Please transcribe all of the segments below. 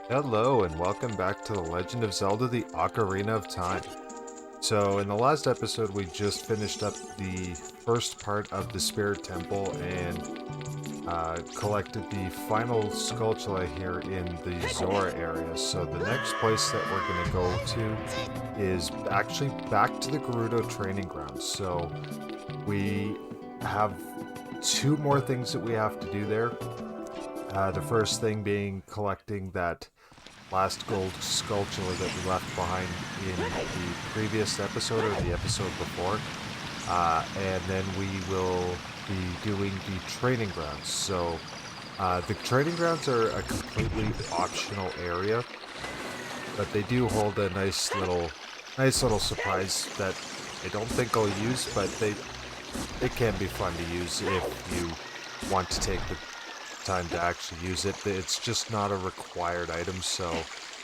Hello and welcome back to the Legend of Zelda: The Ocarina of Time. So in the last episode we just finished up the first part of the Spirit Temple and collected the final Skulltula here in the Zora area. So the next place that we're going to go to is actually back to the Gerudo training grounds. So we have two more things that we have to do there. The first thing being collecting that last gold Skulltula that we left behind in the previous episode or the episode before. And then we will be doing the training grounds. So the training grounds are a completely optional area, but they do hold a nice little surprise that I don't think I'll use, but it can be fun to use if you want to take the time to actually use it. It's just not a required item, so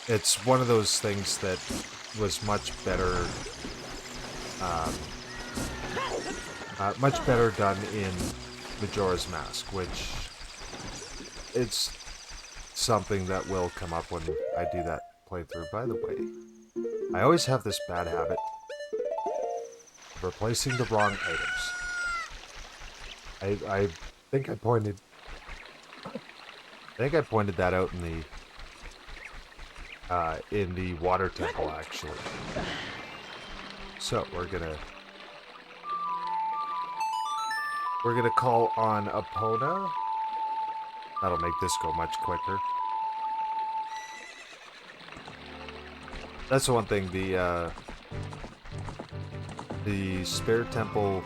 it's one of those things that was much better done in Majora's Mask, which it's something that will come up when I do that playthrough. By the way, I always have this bad habit of replacing the wrong items. I think I pointed that out in the water temple, actually. So we're gonna call on Epona. That'll make this go much quicker. That's the one thing. The Spirit Temple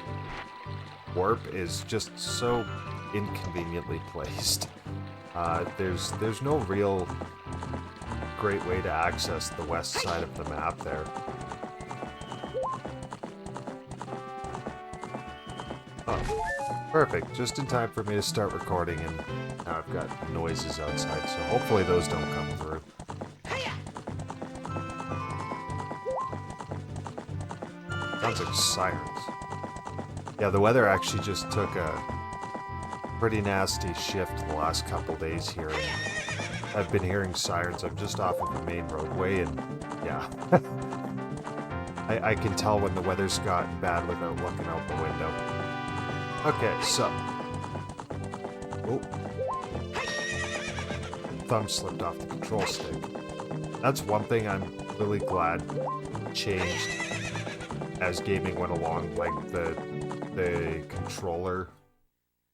warp is just so inconveniently placed. There's no real great way to access the west side of the map there. Oh, perfect. Just in time for me to start recording, and now I've got noises outside, so hopefully those don't come through. Sounds like sirens. Yeah, the weather actually just took a pretty nasty shift the last couple days here, and I've been hearing sirens. I'm just off of the main roadway, and yeah. I can tell when the weather's gotten bad without looking out the window. Okay, so. Oh. Thumb slipped off the control stick. That's one thing I'm really glad changed as gaming went along, like the controller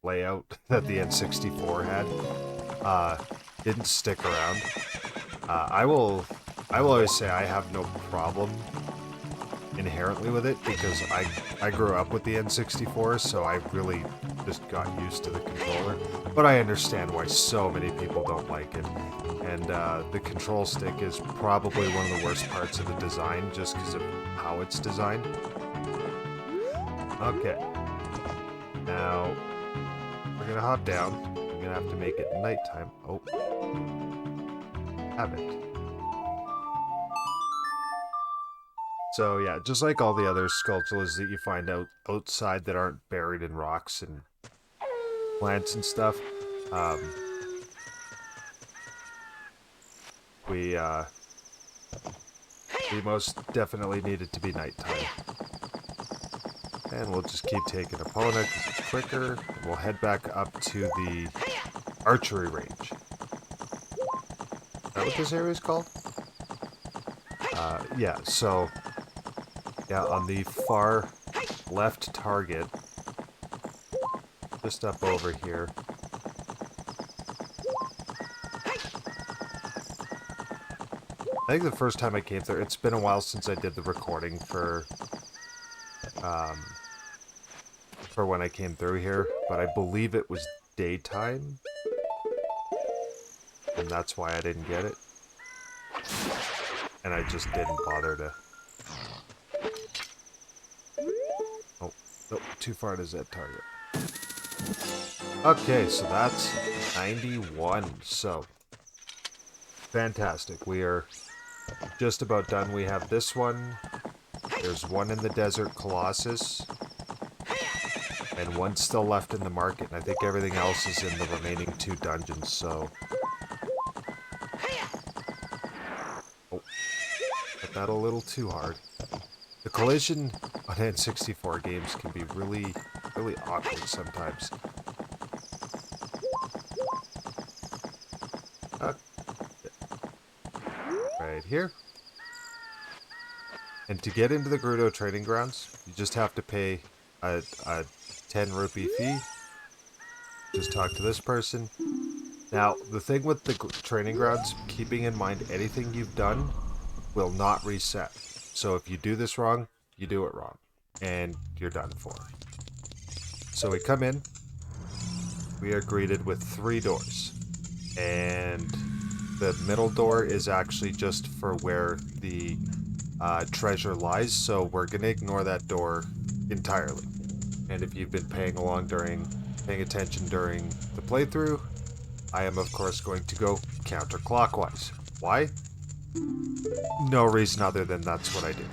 layout that the N64 had didn't stick around. I will always say I have no problem inherently with it because I grew up with the N64, so I really just got used to the controller. But I understand why so many people don't like it. And the control stick is probably one of the worst parts of the design just because of how it's designed. Okay. Now we're gonna hop down. I'm gonna have to make it nighttime. Oh. Haven't. So yeah, just like all the other Skulltulas that you find outside that aren't buried in rocks and plants and stuff, we most definitely need it to be nighttime. And we'll just keep taking Epona because it's quicker. We'll head back up to the archery range. Is that what this area is called? Yeah, so yeah, on the far left target, just up over here. I think the first time I came through, it's been a while since I did the recording for when I came through here, but I believe it was daytime, and that's why I didn't get it. And I just didn't bother to. Oh, nope, too far to that target. Okay, so that's 91. So, fantastic. We are just about done. We have this one. There's one in the Desert Colossus. And one still left in the market. And I think everything else is in the remaining two dungeons, so that a little too hard. The collision on N64 games can be really, really awkward sometimes. Right here. And to get into the Gerudo training grounds, you just have to pay a 10 rupee fee. Just talk to this person. Now, the thing with the training grounds, keeping in mind anything you've done will not reset. So if you do this wrong, you do it wrong. And you're done for. So we come in. We are greeted with 3 doors. And the middle door is actually just for where the treasure lies. So we're going to ignore that door entirely. And if you've been paying attention during the playthrough, I am of course going to go counterclockwise. Why? No reason other than that's what I do.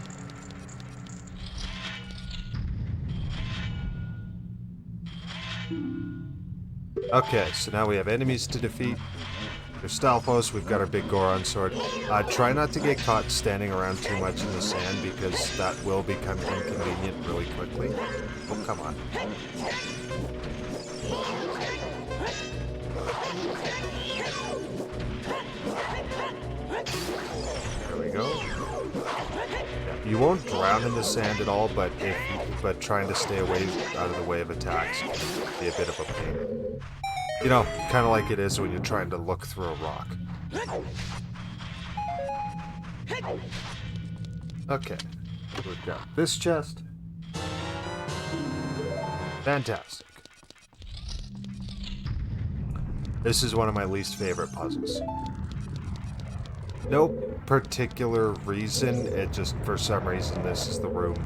Okay, so now we have enemies to defeat. There's Stalfos, we've got our big Goron sword. Try not to get caught standing around too much in the sand because that will become inconvenient really quickly. Oh, come on. There we go. You won't drown in the sand at all, but trying to stay away out of the way of attacks can be a bit of a pain. You know, kind of like it is when you're trying to look through a rock. Okay, we've got this chest. Fantastic. This is one of my least favorite puzzles. No particular reason, it just, for some reason, this is the room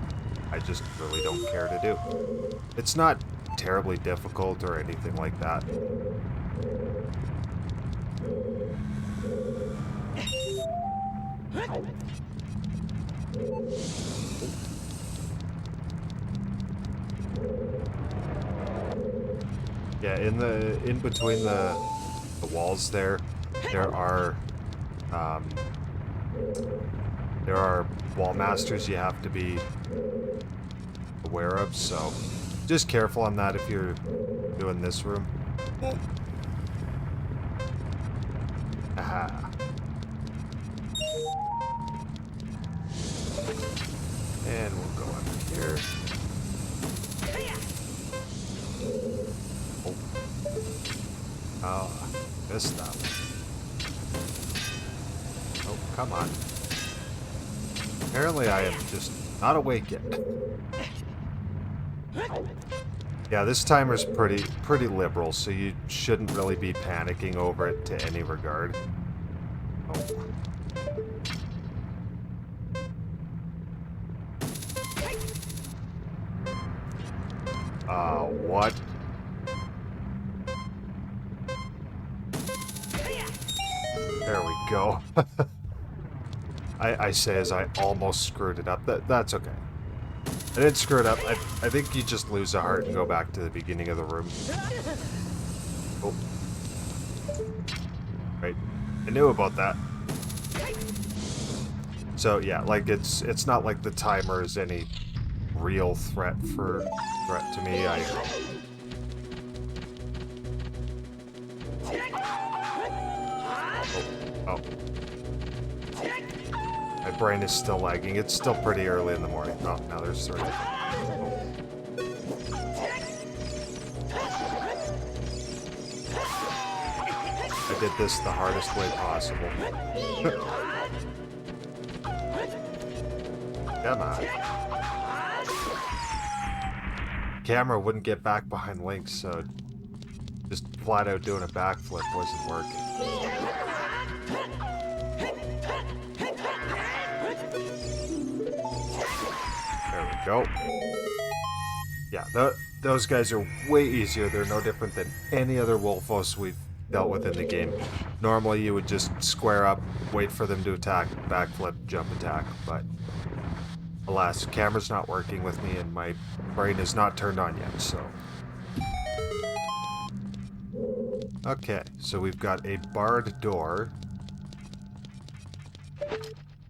I just really don't care to do. It's not terribly difficult or anything like that. Yeah, in between the walls there are wall masters you have to be aware of, so just careful on that if you're doing this room. Aha. And we'll go under here. Oh, missed that one. Oh, come on. Apparently I am just not awake yet. Yeah, this timer's pretty liberal, so you shouldn't really be panicking over it to any regard. Oh. What? There we go. I say as I almost screwed it up. That's okay. I didn't screw it up. I think you just lose a heart and go back to the beginning of the room. Oh. Right. I knew about that. So yeah, like it's not like the timer is any real threat to me. Oh. My brain is still lagging. It's still pretty early in the morning. Oh, now there's 3. Oh. I did this the hardest way possible. Come on. Camera wouldn't get back behind Link, so just flat out doing a backflip wasn't working. There we go. Yeah, those guys are way easier. They're no different than any other Wolfos we've dealt with in the game. Normally you would just square up, wait for them to attack, backflip, jump attack, but alas, camera's not working with me and my brain is not turned on yet, so. Okay, so we've got a barred door.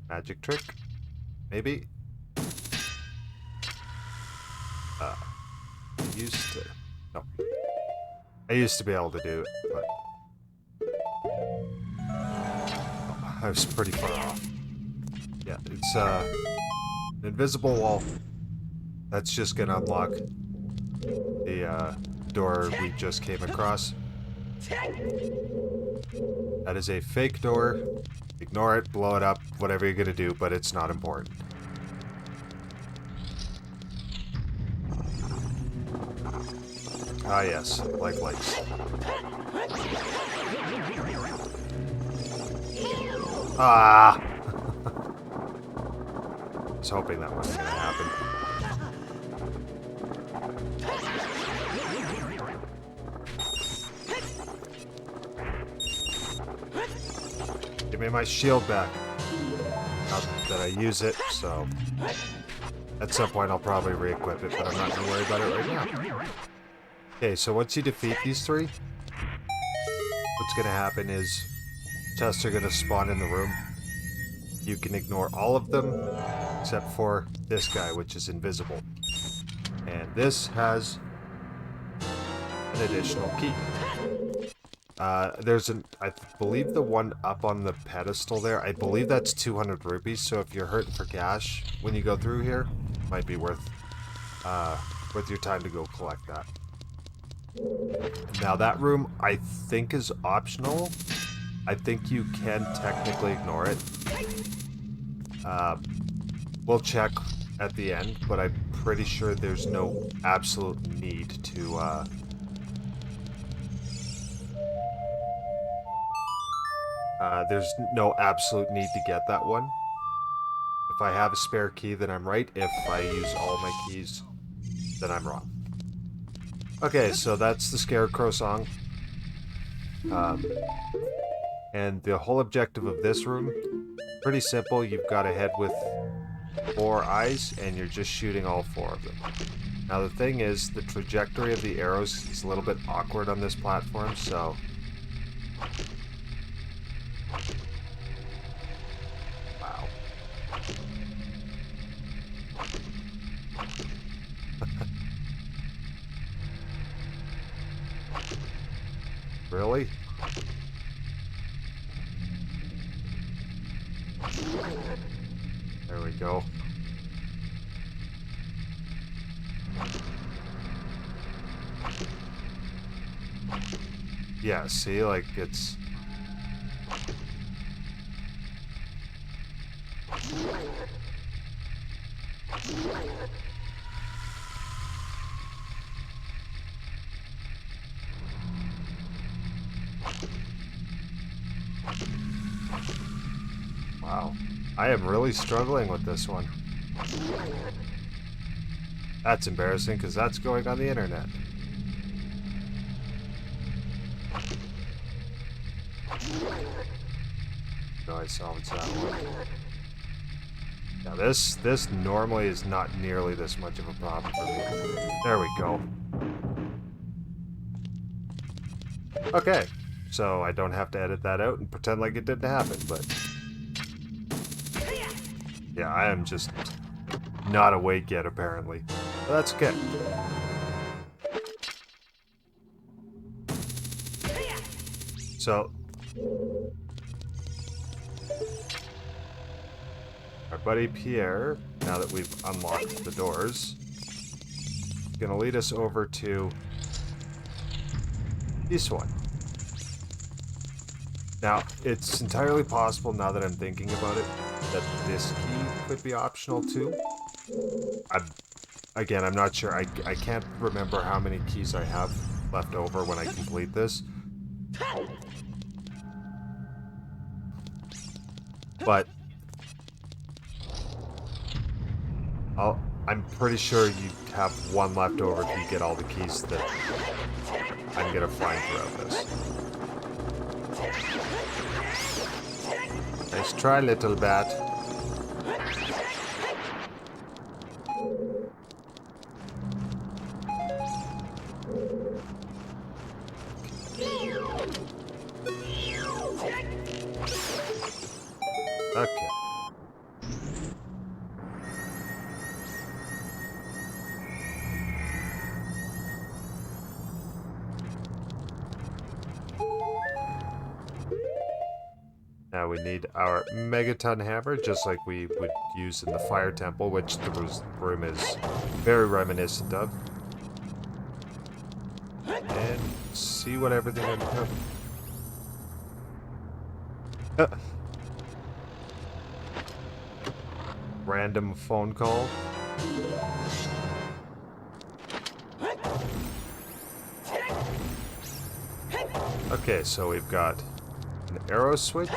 Magic trick. Maybe? I used to... No. I used to be able to do it, but... Oh, I was pretty far off. Yeah, it's an invisible wall. That's just gonna unlock the door we just came across. That is a fake door. Ignore it, blow it up, whatever you're gonna do, but it's not important. Ah yes, like lights. Ah! I was hoping that wasn't gonna happen. Give me my shield back. Not that I use it, so... At some point I'll probably re-equip it, but I'm not gonna worry about it right now. Okay, so once you defeat these three, what's gonna happen is chests are gonna spawn in the room. You can ignore all of them, except for this guy, which is invisible. And this has an additional key. There's I believe the one up on the pedestal there, I believe that's 200 rupees, so if you're hurting for cash when you go through here, it might be worth your time to go collect that. Now that room, I think, is optional. I think you can technically ignore it. We'll check at the end, but I'm pretty sure there's no absolute need to, there's no absolute need to get that one. If I have a spare key, then I'm right. If I use all my keys, then I'm wrong. Okay, so that's the Scarecrow song. And the whole objective of this room, pretty simple. You've got a head with 4 eyes, and you're just shooting all 4 of them. Now the thing is, the trajectory of the arrows is a little bit awkward on this platform, so... Wow. Really? There we go. Yeah, see, like, it's... Wow. I am really struggling with this one. That's embarrassing, because that's going on the internet. No, I salvaged that one. Now this normally is not nearly this much of a problem for me. There we go. Okay, so I don't have to edit that out and pretend like it didn't happen, but... Yeah, I am just not awake yet, apparently. But that's okay. So... Our buddy Pierre, now that we've unlocked the doors, is going to lead us over to this one. Now, it's entirely possible, now that I'm thinking about it, that this key could be optional too. Again, I'm not sure. I can't remember how many keys I have left over when I complete this. But I'm pretty sure you have one left over if you get all the keys that I'm gonna find throughout this. Nice try, little bat. Okay. Now we need our megaton hammer, just like we would use in the fire temple, which the room is very reminiscent of. And see what everything uncovered. Random phone call. Okay, so we've got an arrow switch.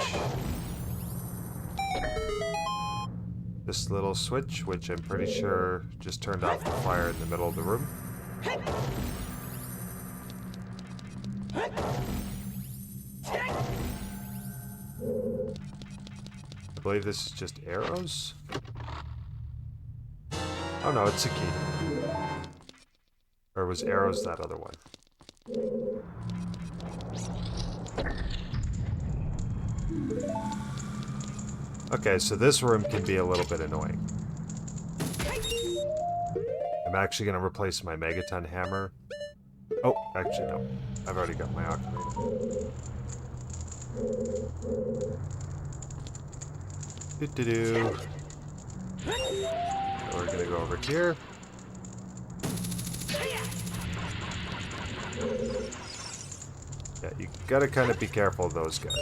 This little switch, which I'm pretty sure just turned off the fire in the middle of the room. I believe this is just arrows. Oh no, it's a key. Or was arrows that other one? Okay, so this room can be a little bit annoying. I'm actually going to replace my megaton hammer. Oh, actually no. I've already got my ocarina. Do-do-do. So we're going to go over here. Yeah, you gotta kind of be careful of those guys.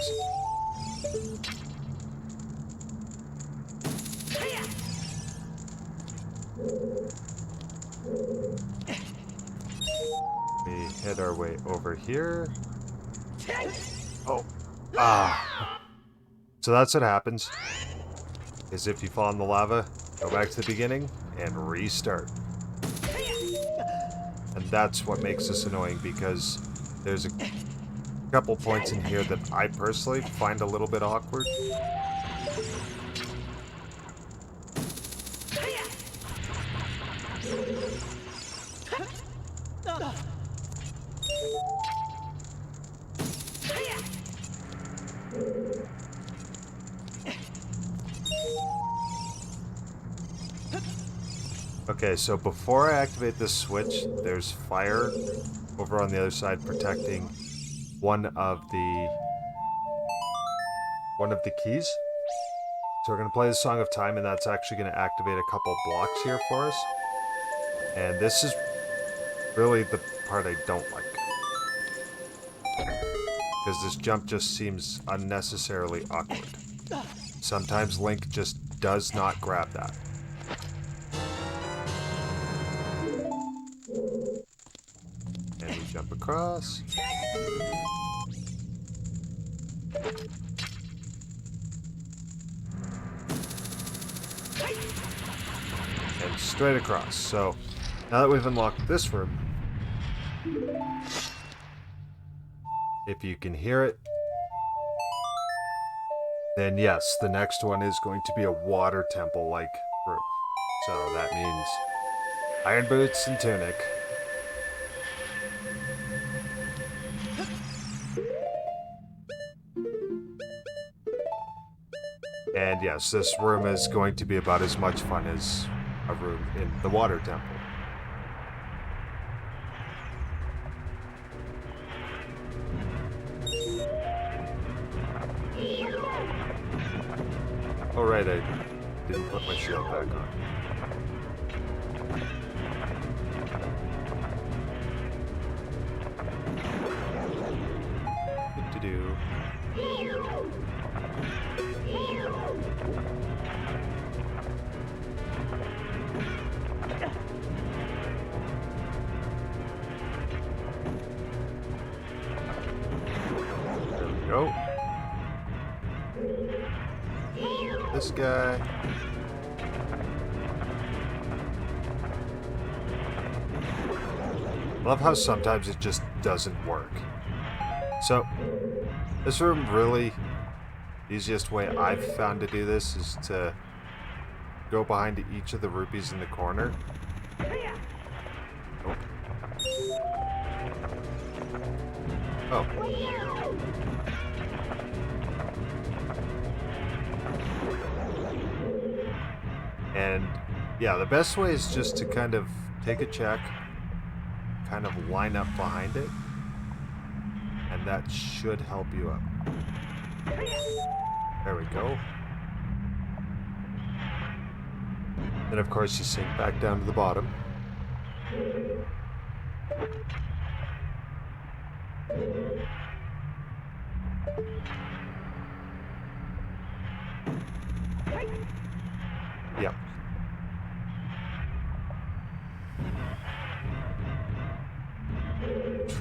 We head our way over here. Oh. Ah. So that's what happens. Is if you fall in the lava, go back to the beginning, and restart. And that's what makes this annoying, because there's a couple points in here that I personally find a little bit awkward. Okay, so before I activate this switch, there's fire over on the other side protecting one of the keys. So we're going to play the Song of Time, and that's actually going to activate a couple blocks here for us. And this is really the part I don't like, because this jump just seems unnecessarily awkward. Sometimes Link just does not grab that. And we jump across. And straight across. So, now that we've unlocked this room, if you can hear it, then yes, the next one is going to be a water temple-like room. So that means iron boots and tunic. And yes, this room is going to be about as much fun as a room in the water temple. Oh right, I didn't put my shield back on. What to do? There we go. This guy. Love how sometimes it just doesn't work. So, this room really, the easiest way I've found to do this is to go behind each of the rupees in the corner. Oh. And yeah, the best way is just to kind of take a check, kind of line up behind it, and that should help you up. There we go. Then of course you sink back down to the bottom. Yep.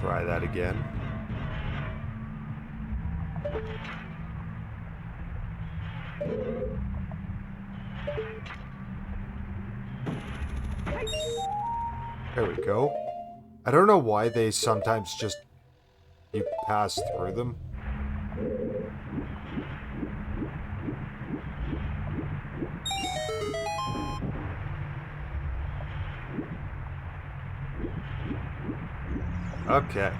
Try that again. There we go. I don't know why they sometimes just you pass through them. Okay.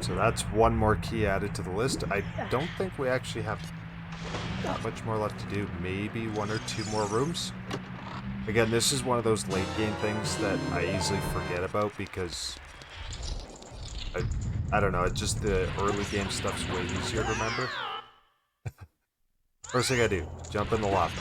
So that's one more key added to the list. I don't think we actually have that much more left to do. Maybe one or two more rooms. Again, this is one of those late game things that I easily forget about because I don't know, it's just the early game stuff's way easier to remember. First thing I do, jump in the lava.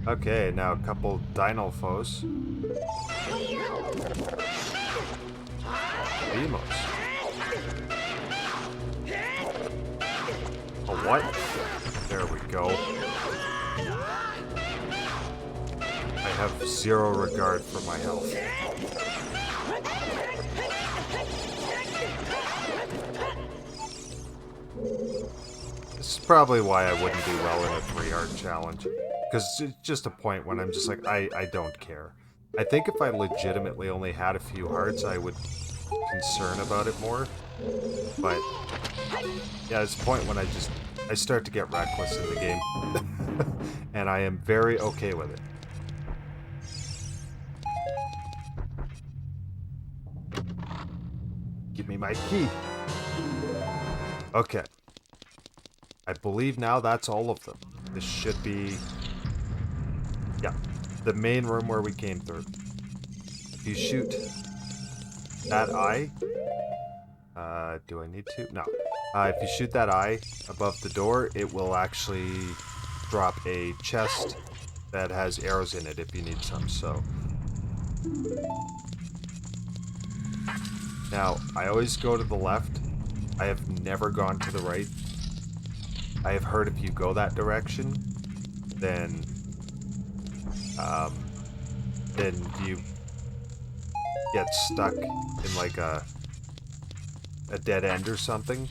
Okay, now a couple dino foes. Demos. A what? There we go. I have zero regard for my health. This is probably why I wouldn't do well in a 3-heart challenge. Because it's just a point when I'm just like, I don't care. I think if I legitimately only had a few hearts, I would concern about it more. But, yeah, it's a point when I start to get reckless in the game. And I am very okay with it. Give me my key. Okay. I believe now that's all of them. This should be... yeah, the main room where we came through. If you shoot that eye... do I need to? No. If you shoot that eye above the door, it will actually drop a chest that has arrows in it if you need some, so... Now, I always go to the left. I have never gone to the right. I have heard if you go that direction, then you get stuck in like a dead end or something.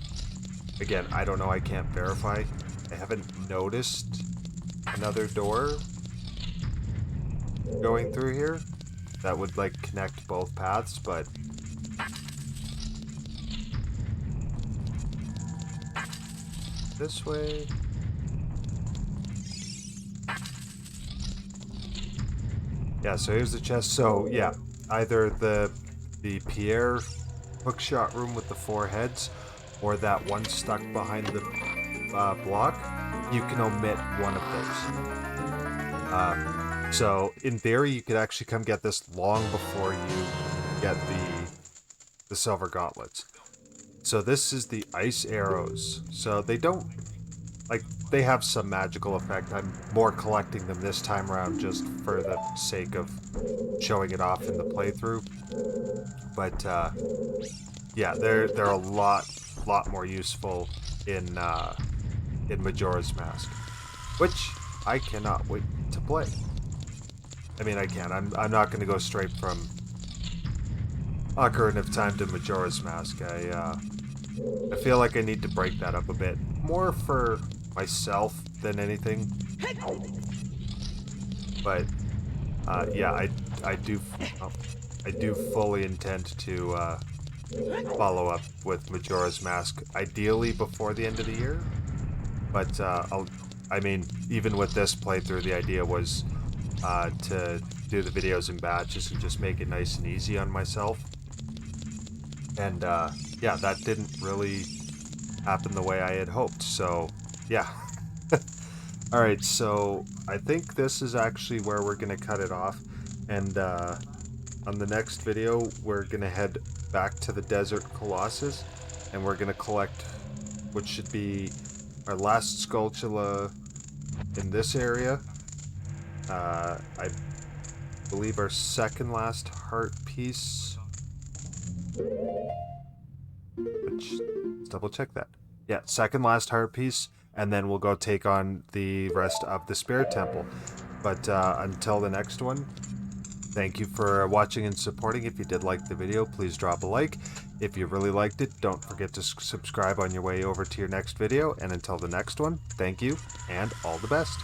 Again, I don't know, I can't verify. I haven't noticed another door going through here that would like connect both paths, but this way. Yeah, so here's the chest. So yeah, either the Pierre hookshot room with the 4 heads, or that one stuck behind the block. You can omit one of those. So in theory, you could actually come get this long before you get the silver gauntlets. So this is the ice arrows. So they don't, like, they have some magical effect. I'm more collecting them this time around just for the sake of showing it off in the playthrough. But yeah, they're a lot more useful in Majora's Mask, which I cannot wait to play. I mean, I can. I'm not going to go straight from Ocarina of Time to Majora's Mask. I feel like I need to break that up a bit more for myself than anything. But yeah, I do fully intend to follow up with Majora's Mask, ideally before the end of the year. But I mean, even with this playthrough, the idea was to do the videos in batches and just make it nice and easy on myself. And yeah, that didn't really happen the way I had hoped. So Yeah. Alright, so I think this is actually where we're going to cut it off. And on the next video, we're going to head back to the Desert Colossus. And we're going to collect what should be our last Skulltula in this area. I believe our second last heart piece. Which, let's double check that. Yeah, second last heart piece, and then we'll go take on the rest of the Spirit Temple. But until the next one, thank you for watching and supporting. If you did like the video, please drop a like. If you really liked it, don't forget to subscribe on your way over to your next video. And until the next one, thank you, and all the best.